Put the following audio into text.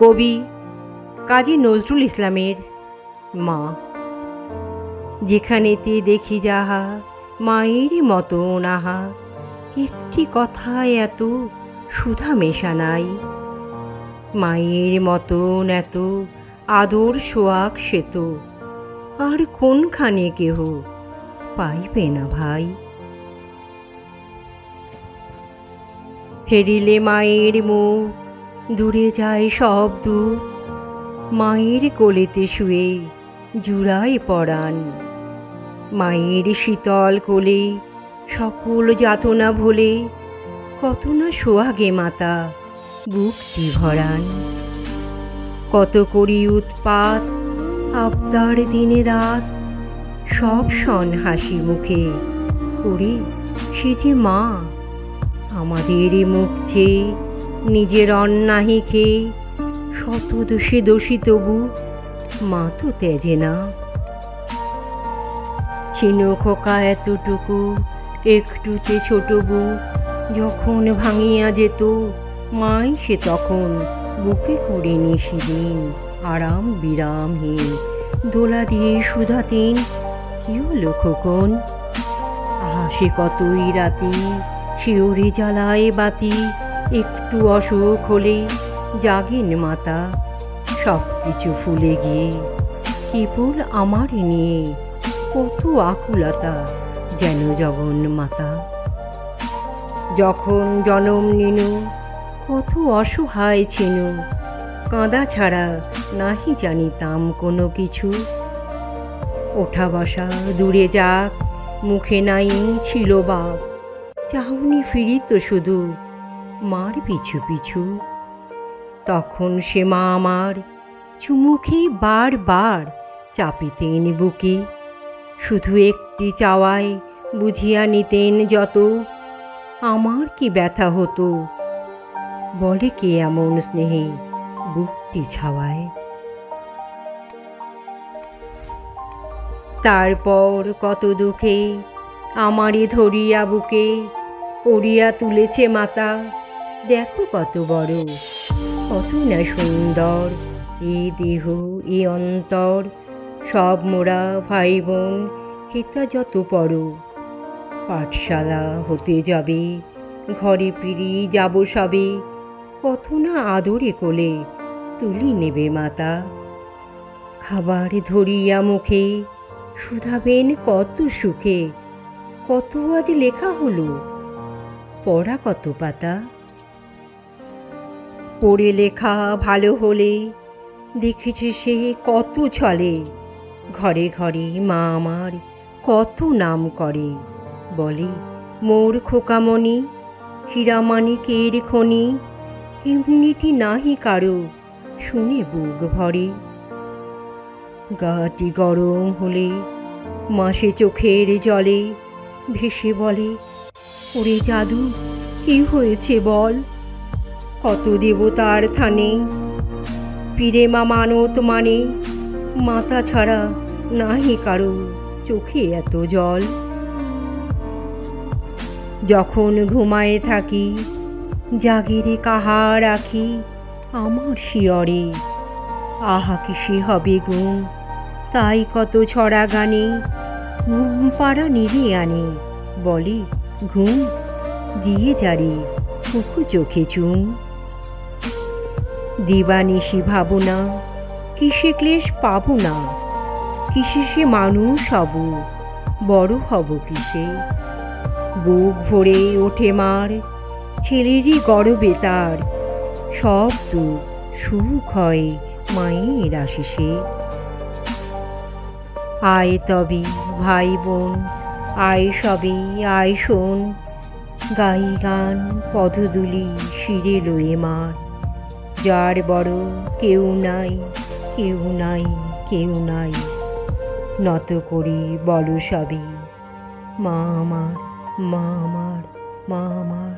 কবি কাজী নজরুল ইসলামের মা। যেখানেতে দেখি যাহা মায়েরই মতো নাহা, একটি কথায় এত সুধা মেশা নাই। মায়ের মতন এত আদর সোয়াগ সে তো আর কোনখানে কেহ পাইবে না ভাই। ফেরিলে মায়ের মুখ দূরে যায় সব দুঃখ, মায়ের কোলেতে শুয়ে জুড়ায় পরাণ। মায়ের শীতল কোলে সকল যাতনা ভোলে, কত না সোহাগে মাতা বুকটি ভরান। কত করি উৎপাত আবদার দিনে রাত, সব সন হাসি মুখে ওরে সে যে মা। আমাদের মুখ চেয়ে নিজের অন্নাহি খেয়ে, শত দোষে দোষী তবু মা তো তেজে না। চিনো খোকা এতটুকু একটুতে ছোট বুক, যখন ভাঙিয়া যেত মাই সে তখন বুকে করে নিশিদিন আরাম বিরামহীন দোলা দিয়ে সুধাতেন। কি হলো খোকন? সে কতই রাতি শিওরে জ্বালায় বাতি, একটু অসুখ হলে জাগেন মাতা। সব কিছু ফুলে গিয়ে কেবল আমারই নিয়ে কত আকুলতা যেন জগন মাতা। যখন জনম নিনু কত অসহায় ছিনু, কাঁদা ছাড়া নাহি জানিতাম কোনো কিছু। ওঠা বসা দূরে যাক মুখে নাই ছিল বাপ, চাউনি ফিরিত শুধু মার পিছু পিছু। তখন সে মা আমার চুমুখে বারবার চাপিতেন বুকে, শুধু একটি চাওয়ায় বুঝিয়া নিতেন যত আমার কি ব্যথা হতো। বলে কে এমন স্নেহে বুকটি ছাওয়ায়। তারপর কত দুঃখে আমারে ধরিয়া বুকে করিয়া তুলেছে মাতা। দেখো কত বড়, কত না সুন্দর এ দেহ এ অন্তর। সব মোরা ভাই বোন হেতা যত পড়, পাঠশালা হতে যাবে ঘরে ফিরি যাব সবে। কত না আদরে কোলে তুলি নেবে মাতা। খাবার ধরিয়া মুখে শুধাবেন কত সুখে, কত আজ লেখা হলো পড়া কত পাতা। পড়ে লেখা ভালো হলে দেখেছে সে কত ছলে, ঘরে ঘরে মা আমার কত নাম করে। বলে মোর খোকামণি হীরামাণিকের খনি, এমনিটি নাহি কারো শুনে বুক ভরে। গাটি গরম হলে মাসে চোখের জলে ভেসে বলে ওরে জাদু কি হয়েছে বল। কত দেবতার থানে পীরে মা মানত মানে, মাতা ছাড়া নাহি কারো চোখে এত জল। যখন ঘুমায়ে থাকি জাগিরে কাহার আখি আমার শিয়রে, আহা কি সে হবে গুম। তাই কত ছড়া গানে ঘুম পাড়া নিরে আনে, বলে ঘুম দিয়ে যারে কুকু চোখে চুম। দিবানিশি ভাবনা কিসে ক্লেশ পাবো না, কিসে সে মানুষ হব বড় হব কিসে। বুক ভরে ওঠে মার ছেলেরই গর্বে তার, সব দুঃখ সুখ হয় মায়ের আশিসে। আয় তবে ভাই বোন আয় সবে আয় শোন, গাই গান পদদুলি শিরে লয়ে মার। যার বড় কেউ নাই কেউ নাই কেউ নাই, নত করি বলো সবে মা আমার মা আমার মা আমার।